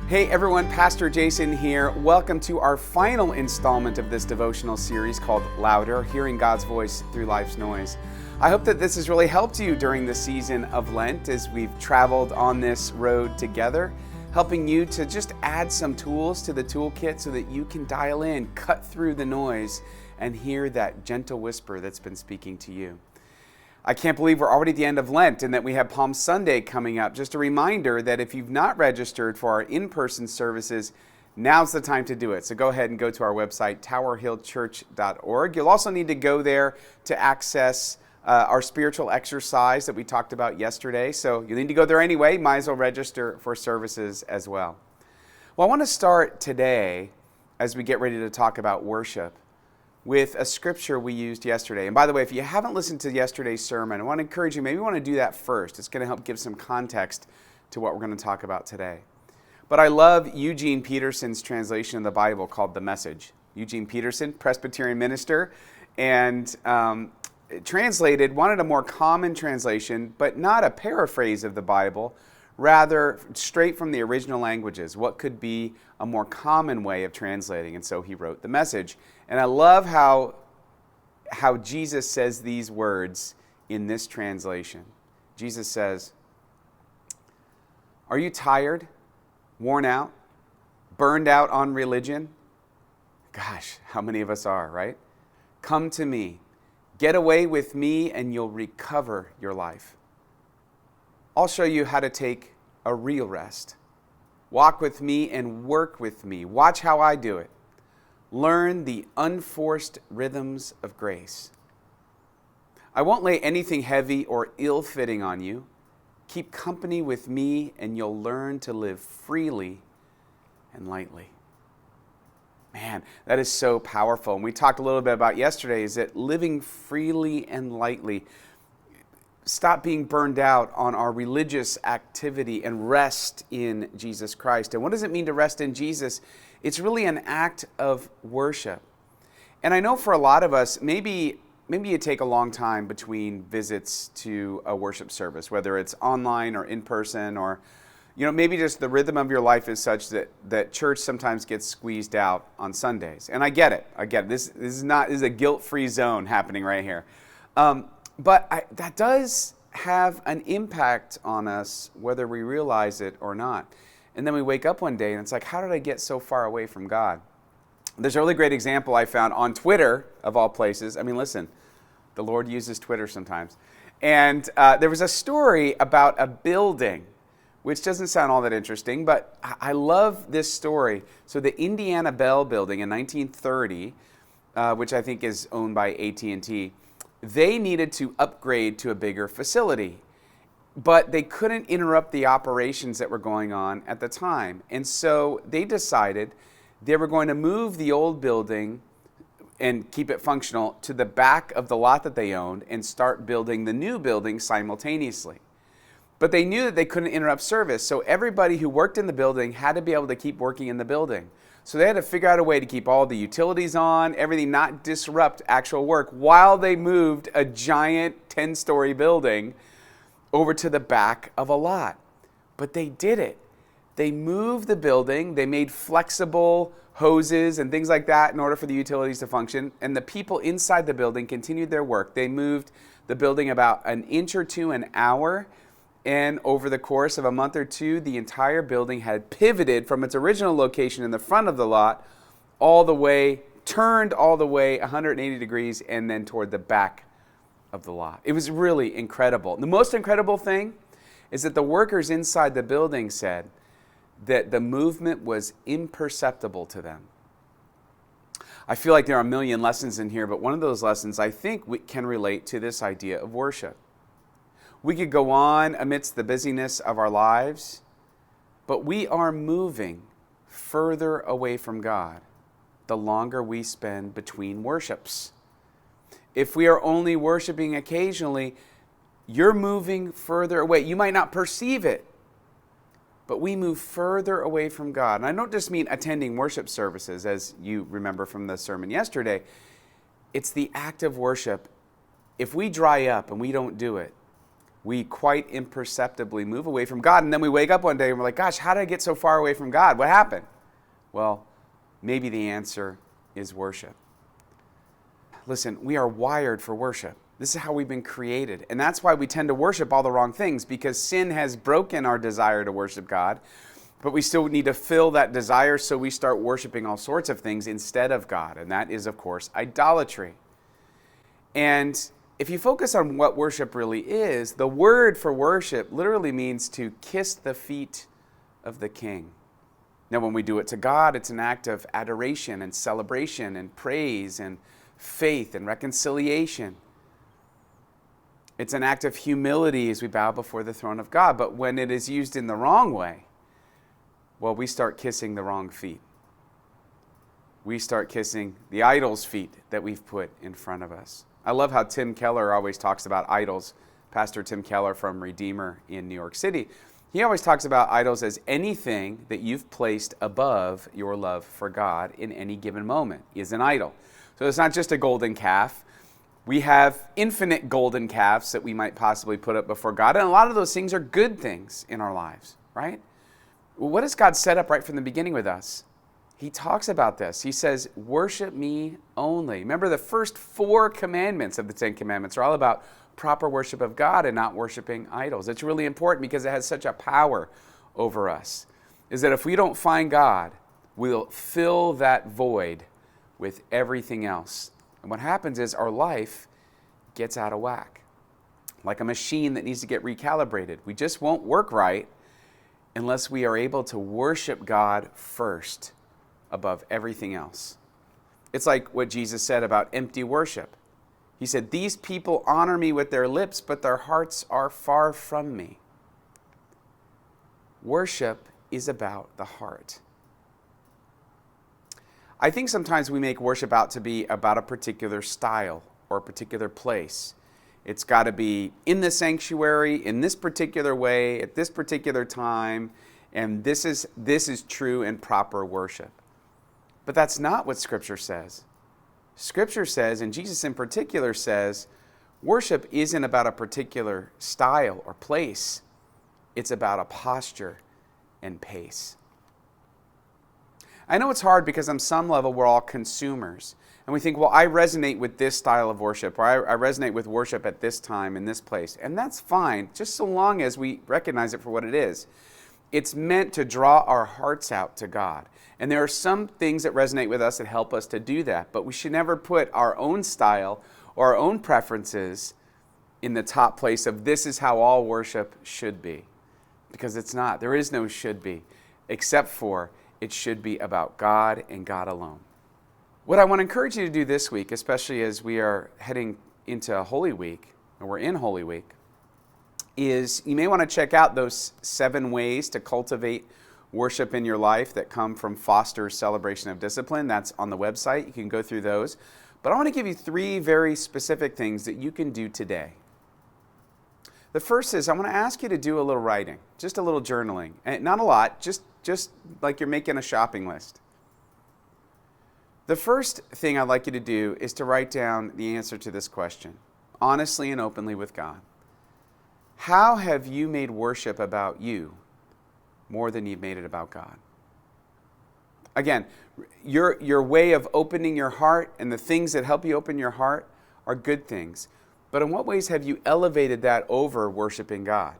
Hey everyone, Pastor Jason here. Welcome to our final installment of this devotional series called Louder, Hearing God's Voice Through Life's Noise. I hope that this has really helped you during the season of Lent as we've traveled on this road together, helping you to just add some tools to the toolkit so that you can dial in, cut through the noise, and hear that gentle whisper that's been speaking to you. I can't believe we're already at the end of Lent and that we have Palm Sunday coming up. Just a reminder that if you've not registered for our in-person services, now's the time to do it. So go ahead and go to our website, towerhillchurch.org. You'll also need to go there to access our spiritual exercise that we talked about yesterday. So you need to go there anyway. Might as well register for services as well. Well, I want to start today as we get ready to talk about worship with a scripture we used yesterday. And by the way, if you haven't listened to yesterday's sermon, I want to encourage you, maybe you want to do that first. It's going to help give some context to what we're going to talk about today. But I love Eugene Peterson's translation of the Bible called The Message. Eugene Peterson, Presbyterian minister, and wanted a more common translation, but not a paraphrase of the Bible, rather straight from the original languages. What could be a more common way of translating? And so he wrote The Message. And I love how Jesus says these words in this translation. Jesus says, "Are you tired, worn out, burned out on religion?" Gosh, how many of us are, right? "Come to me, get away with me, and you'll recover your life. I'll show you how to take a real rest. Walk with me and work with me. Watch how I do it. Learn the unforced rhythms of grace. I won't lay anything heavy or ill-fitting on you. Keep company with me and you'll learn to live freely and lightly." Man, that is so powerful. And we talked a little bit about yesterday is that living freely and lightly, stop being burned out on our religious activity and rest in Jesus Christ. And what does it mean to rest in Jesus? It's really an act of worship. And I know for a lot of us, maybe you take a long time between visits to a worship service, whether it's online or in person, or maybe just the rhythm of your life is such that church sometimes gets squeezed out on Sundays. And I get it. This is a guilt-free zone happening right here. But that does have an impact on us, whether we realize it or not. And then we wake up one day and it's like, how did I get so far away from God? There's a really great example I found on Twitter, of all places. I mean, listen, the Lord uses Twitter sometimes. And there was a story about a building, which doesn't sound all that interesting, but I love this story. So the Indiana Bell building in 1930, which I think is owned by AT&T, they needed to upgrade to a bigger facility, but they couldn't interrupt the operations that were going on at the time. And so they decided they were going to move the old building and keep it functional to the back of the lot that they owned and start building the new building simultaneously. But they knew that they couldn't interrupt service, so everybody who worked in the building had to be able to keep working in the building. So they had to figure out a way to keep all the utilities on, everything not disrupt actual work, while they moved a giant 10-story building over to the back of a lot. But they did it. They moved the building, they made flexible hoses and things like that in order for the utilities to function, and the people inside the building continued their work. They moved the building about an inch or two an hour, and over the course of a month or two, the entire building had pivoted from its original location in the front of the lot turned all the way 180 degrees and then toward the back of the lot. It was really incredible. The most incredible thing is that the workers inside the building said that the movement was imperceptible to them. I feel like there are a million lessons in here, but one of those lessons I think can relate to this idea of worship. We could go on amidst the busyness of our lives, but we are moving further away from God the longer we spend between worships. If we are only worshiping occasionally, you're moving further away. You might not perceive it, but we move further away from God. And I don't just mean attending worship services, as you remember from the sermon yesterday. It's the act of worship. If we dry up and we don't do it, we quite imperceptibly move away from God. And then we wake up one day and we're like, gosh, how did I get so far away from God? What happened? Well, maybe the answer is worship. Listen, we are wired for worship. This is how we've been created. And that's why we tend to worship all the wrong things, because sin has broken our desire to worship God. But we still need to fill that desire, so we start worshiping all sorts of things instead of God. And that is, of course, idolatry. And if you focus on what worship really is, the word for worship literally means to kiss the feet of the King. Now, when we do it to God, it's an act of adoration and celebration and praise and faith and reconciliation. It's an act of humility as we bow before the throne of God. But when it is used in the wrong way, well, we start kissing the wrong feet. We start kissing the idol's feet that we've put in front of us. I love how Tim Keller always talks about idols. Pastor Tim Keller from Redeemer in New York City. He always talks about idols as anything that you've placed above your love for God in any given moment is an idol. So it's not just a golden calf. We have infinite golden calves that we might possibly put up before God. And a lot of those things are good things in our lives, right? Well, what has God set up right from the beginning with us? He talks about this. He says, worship me only. Remember, the first 4 commandments of the 10 Commandments are all about proper worship of God and not worshiping idols. It's really important because it has such a power over us. Is that if we don't find God, we'll fill that void with everything else. And what happens is our life gets out of whack. Like a machine that needs to get recalibrated. We just won't work right unless we are able to worship God first above everything else. It's like what Jesus said about empty worship. He said, these people honor me with their lips, but their hearts are far from me. Worship is about the heart. I think sometimes we make worship out to be about a particular style or a particular place. It's got to be in the sanctuary, in this particular way, at this particular time, and this is true and proper worship. But that's not what Scripture says. Scripture says, and Jesus in particular says, worship isn't about a particular style or place. It's about a posture and pace. I know it's hard because on some level we're all consumers. And we think, well, I resonate with this style of worship, or I resonate with worship at this time in this place. And that's fine, just so long as we recognize it for what it is. It's meant to draw our hearts out to God. And there are some things that resonate with us that help us to do that. But we should never put our own style or our own preferences in the top place of this is how all worship should be. Because it's not. There is no should be, except for it should be about God and God alone. What I want to encourage you to do this week, especially as we are heading into Holy Week, or we're in Holy Week, is you may want to check out those 7 ways to cultivate worship in your life that come from Foster's Celebration of Discipline. That's on the website. You can go through those. But I want to give you 3 very specific things that you can do today. The first is I want to ask you to do a little writing, just a little journaling. And not a lot, just like you're making a shopping list. The first thing I'd like you to do is to write down the answer to this question, honestly and openly with God. How have you made worship about you more than you've made it about God? Again, your way of opening your heart and the things that help you open your heart are good things. But in what ways have you elevated that over worshiping God?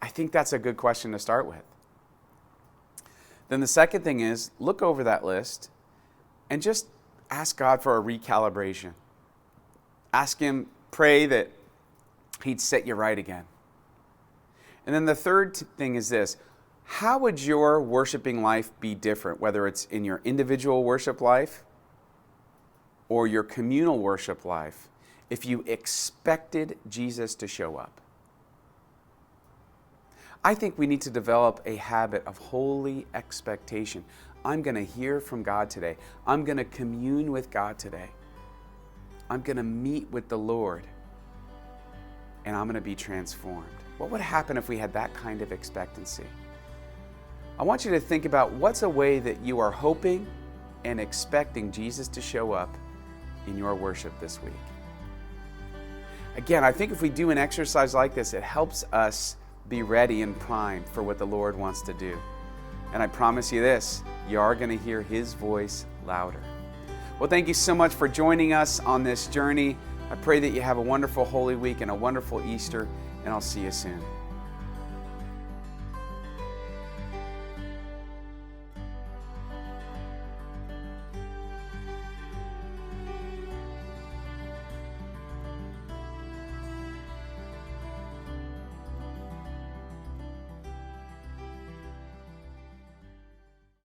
I think that's a good question to start with. Then the second thing is, look over that list and just ask God for a recalibration. Ask Him, pray that He'd set you right again. And then the third thing is this: how would your worshiping life be different, whether it's in your individual worship life or your communal worship life, if you expected Jesus to show up? I think we need to develop a habit of holy expectation. I'm going to hear from God today. I'm going to commune with God today. I'm going to meet with the Lord. And I'm going to be transformed. What would happen if we had that kind of expectancy? I want you to think about what's a way that you are hoping and expecting Jesus to show up in your worship this week. Again, I think if we do an exercise like this, it helps us be ready and primed for what the Lord wants to do. And I promise you this, you are going to hear His voice louder. Well, thank you so much for joining us on this journey. I pray that you have a wonderful Holy Week and a wonderful Easter, and I'll see you soon.